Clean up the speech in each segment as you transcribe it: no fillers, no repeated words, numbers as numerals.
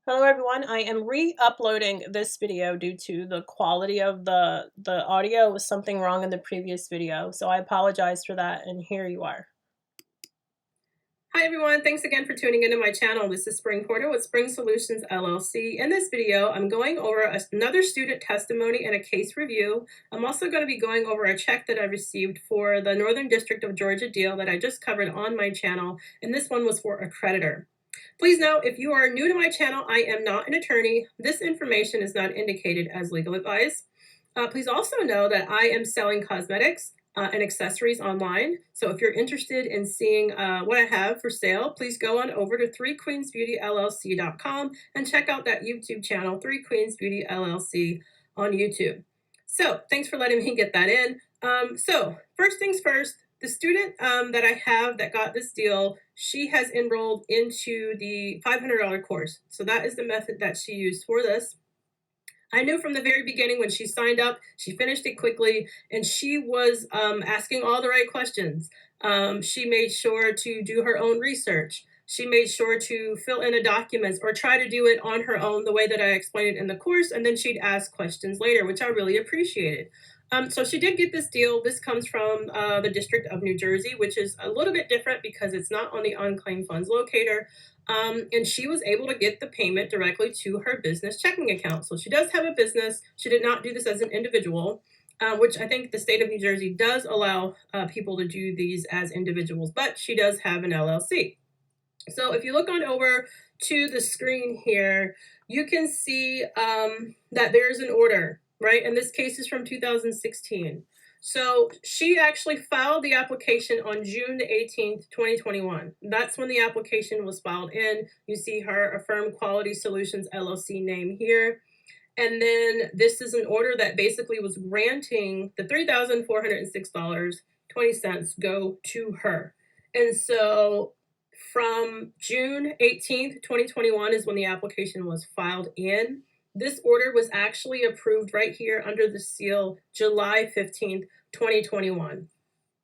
Hello everyone, I am re-uploading this video due to the quality of the audio was something wrong in the previous video, so I apologize for that, and here you are. Hi everyone, thanks again for tuning into my channel. This is Spring Porter with Spring Solutions LLC. In this video, I'm going over another student testimony and a case review. I'm also going to be going over a check that I received for the Northern District of Georgia deal that I just covered on my channel, and this one was for a creditor. Please note, if you are new to my channel, I am not an attorney. This information is not indicated as legal advice. Please also know that I am selling cosmetics and accessories online. So if you're interested in seeing what I have for sale, please go on over to 3queensbeautyllc.com and check out that YouTube channel, 3 Queens Beauty LLC on YouTube. So thanks for letting me get that in. So first things first, the student that I have that got this deal, she has enrolled into the $500 course. So that is the method that she used for this. I knew from the very beginning when she signed up, she finished it quickly, and she was asking all the right questions. She made sure to do her own research. She made sure to fill in the documents or try to do it on her own the way that I explained it in the course, and then she'd ask questions later, which I really appreciated. So she did get this deal. This comes from the District of New Jersey, which is a little bit different because it's not on the unclaimed funds locator. And she was able to get the payment directly to her business checking account. So she does have a business. She did not do this as an individual, which I think the state of New Jersey does allow people to do these as individuals, but she does have an LLC. So if you look on over to the screen here, you can see that there's an order, right? And this case is from 2016. So she actually filed the application on June the 18th, 2021. That's when the application was filed in. You see her Affirmed Quality Solutions LLC name here. And then this is an order that basically was granting the $3,406.20 go to her. And so from June 18th, 2021 is when the application was filed in. This order was actually approved right here under the seal July 15th, 2021.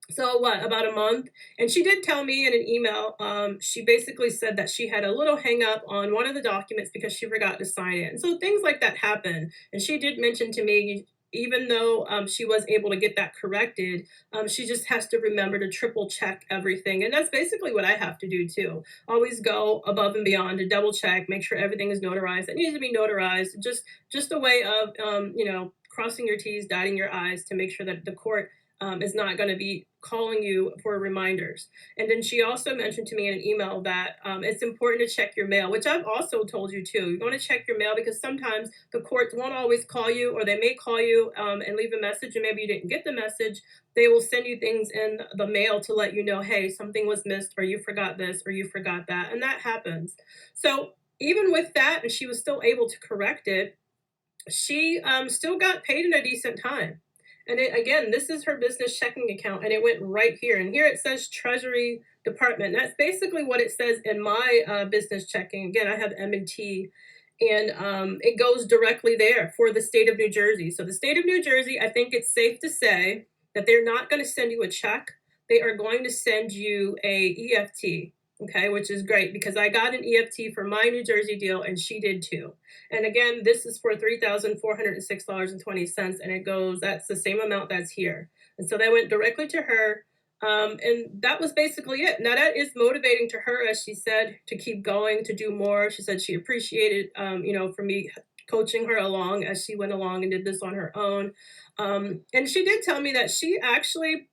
So what, about a month? And she did tell me in an email, she basically said that she had a little hang up on one of the documents because she forgot to sign it. And so things like that happen. And she did mention to me, even though she was able to get that corrected, she just has to remember to triple check everything. And that's basically what I have to do too. Always go above and beyond to double check, make sure everything is notarized. It needs to be notarized. Just a way of, crossing your T's, dotting your I's to make sure that the court is not going to be calling you for reminders. And then she also mentioned to me in an email that it's important to check your mail, which I've also told you too. You want to check your mail because sometimes the courts won't always call you, or they may call you and leave a message, and maybe you didn't get the message. They will send you things in the mail to let you know, hey, something was missed, or you forgot this, or you forgot that. And that happens. So even with that, and she was still able to correct it, she still got paid in a decent time. And again, this is her business checking account, and it went right here. And here it says Treasury Department. That's basically what it says in my business checking. Again, I have M&T, and it goes directly there for the state of New Jersey. So the state of New Jersey, I think it's safe to say that they're not going to send you a check. They are going to send you a EFT. Okay, which is great because I got an EFT for my New Jersey deal and she did too. And again, this is for $3,406.20, and it goes, that's the same amount that's here. And so that went directly to her. And that was basically it. Now that is motivating to her, as she said, to keep going, to do more. She said she appreciated, for me coaching her along as she went along and did this on her own. And she did tell me that she actually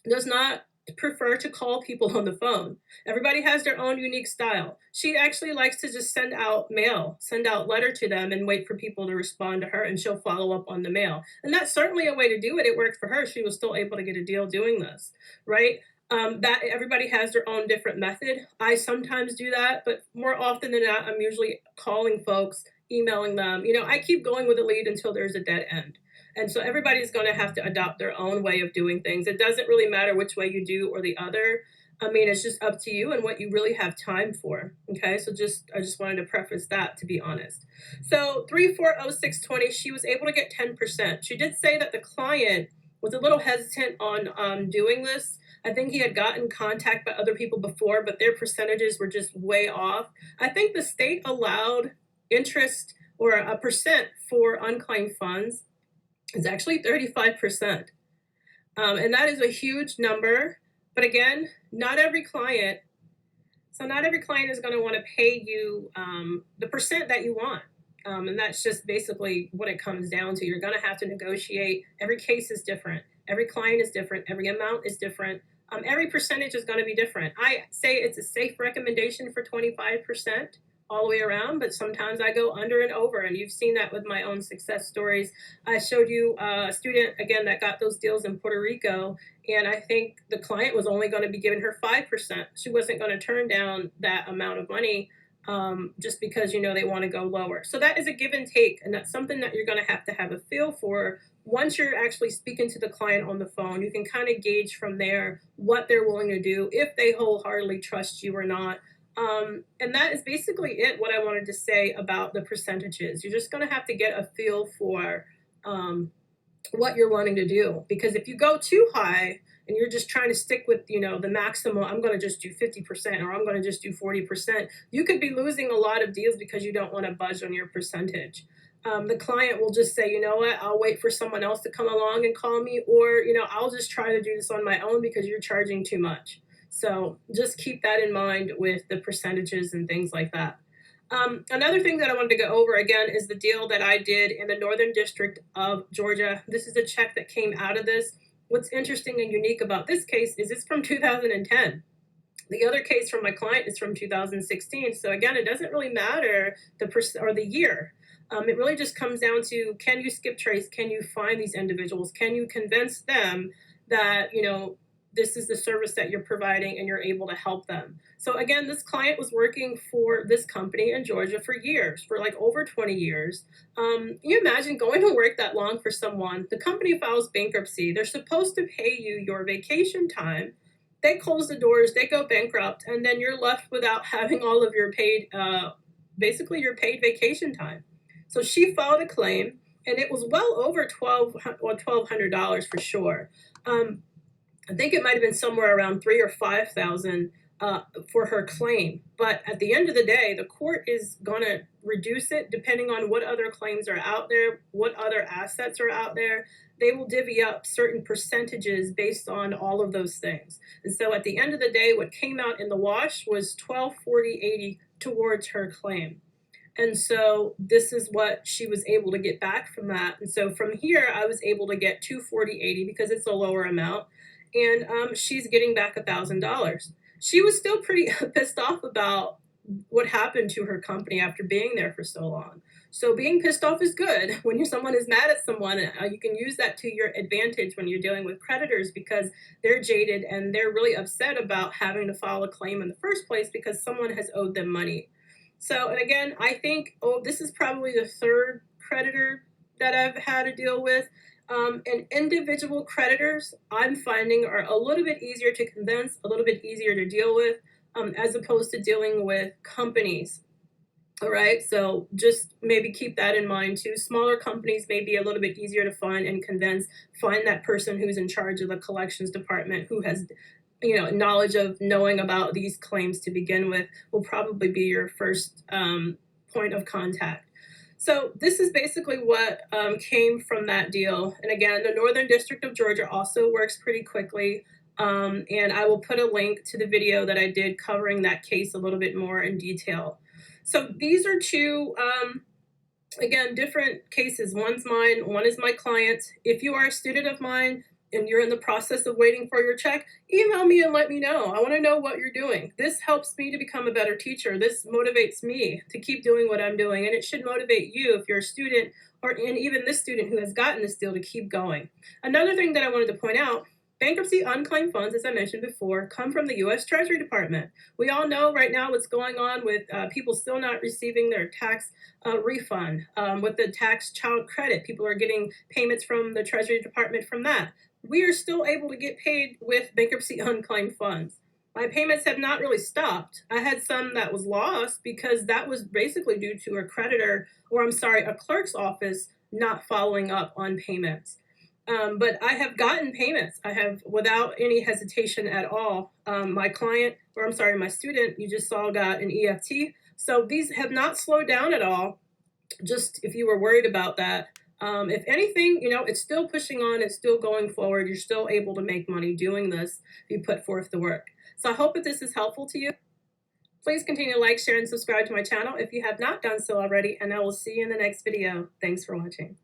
does not prefer to call people on the phone. Everybody has their own unique style. She actually likes to just send out mail, send out letter to them and wait for people to respond to her, and she'll follow up on the mail. And that's certainly a way to do it. It worked for her. She was still able to get a deal doing this, right? That everybody has their own different method. I sometimes do that, but more often than not, I'm usually calling folks, emailing them. I keep going with the lead until there's a dead end. And so everybody's going to have to adopt their own way of doing things. It doesn't really matter which way you do or the other. I mean, it's just up to you and what you really have time for. Okay, so I just wanted to preface that, to be honest. So 340620, she was able to get 10%. She did say that the client was a little hesitant on doing this. I think he had gotten contact by other people before, but their percentages were just way off. I think the state allowed interest or a percent for unclaimed funds is actually 35%. And that is a huge number. But again, not every client is going to want to pay you the percent that you want. And that's just basically what it comes down to. You're going to have to negotiate. Every case is different. Every client is different. Every amount is different. Every percentage is going to be different. I say it's a safe recommendation for 25% all the way around, but sometimes I go under and over, and you've seen that with my own success stories. I showed you a student, again, that got those deals in Puerto Rico, and I think the client was only going to be giving her 5%. She wasn't going to turn down that amount of money just because, they want to go lower. So that is a give and take, and that's something that you're going to have a feel for. Once you're actually speaking to the client on the phone, you can kind of gauge from there what they're willing to do, if they wholeheartedly trust you or not. And that is basically it, what I wanted to say about the percentages. You're just going to have to get a feel for what you're wanting to do. Because if you go too high and you're just trying to stick with, the maximum, I'm going to just do 50% or I'm going to just do 40%, you could be losing a lot of deals because you don't want to budge on your percentage. The client will just say, you know what, I'll wait for someone else to come along and call me, or, I'll just try to do this on my own because you're charging too much. So just keep that in mind with the percentages and things like that. Another thing that I wanted to go over again is the deal that I did in the Northern District of Georgia. This is a check that came out of this. What's interesting and unique about this case is it's from 2010. The other case from my client is from 2016. So again, it doesn't really matter the year. It really just comes down to, can you skip trace? Can you find these individuals? Can you convince them that, this is the service that you're providing and you're able to help them? So again, this client was working for this company in Georgia for years, for like over 20 years. You imagine going to work that long for someone. The company files bankruptcy. They're supposed to pay you your vacation time. They close the doors, they go bankrupt, and then you're left without having all of your paid, basically your paid vacation time. So she filed a claim, and it was well over $1,200 for sure. I think it might have been somewhere around $3,000 or $5,000 for her claim. But at the end of the day, the court is going to reduce it depending on what other claims are out there, what other assets are out there. They will divvy up certain percentages based on all of those things. And so at the end of the day, what came out in the wash was $1,240.80 towards her claim. And so this is what she was able to get back from that. And so from here, I was able to get $240.80 because it's a lower amount. And she's getting back $1,000. She was still pretty pissed off about what happened to her company after being there for so long. So being pissed off is good. When someone is mad at someone, you can use that to your advantage when you're dealing with creditors, because they're jaded and they're really upset about having to file a claim in the first place because someone has owed them money. So, and again, I think, this is probably the third creditor that I've had to deal with. And individual creditors, I'm finding, are a little bit easier to convince, a little bit easier to deal with, as opposed to dealing with companies. All right, so just maybe keep that in mind too. Smaller companies may be a little bit easier to find and convince. Find that person who's in charge of the collections department, who has knowledge of knowing about these claims to begin with, will probably be your first point of contact. So this is basically what came from that deal. And again, the Northern District of Georgia also works pretty quickly. And I will put a link to the video that I did covering that case a little bit more in detail. So these are two, again, different cases. One's mine, one is my client's. If you are a student of mine and you're in the process of waiting for your check, email me and let me know. I want to know what you're doing. This helps me to become a better teacher. This motivates me to keep doing what I'm doing. And it should motivate you if you're a student, and even this student who has gotten this deal, to keep going. Another thing that I wanted to point out, bankruptcy unclaimed funds, as I mentioned before, come from the U.S. Treasury Department. We all know right now what's going on with people still not receiving their tax refund. With the tax child credit, people are getting payments from the Treasury Department from that. We are still able to get paid with bankruptcy unclaimed funds. My payments have not really stopped. I had some that was lost because that was basically due to a clerk's office not following up on payments. But I have gotten payments. I have, without any hesitation at all. My student, you just saw, got an EFT. So these have not slowed down at all. just if you were worried about that, if anything, you know, it's still pushing on, it's still going forward. You're still able to make money doing this if you put forth the work. So I hope that this is helpful to you. Please continue to like, share, and subscribe to my channel if you have not done so already, and I will see you in the next video. Thanks for watching.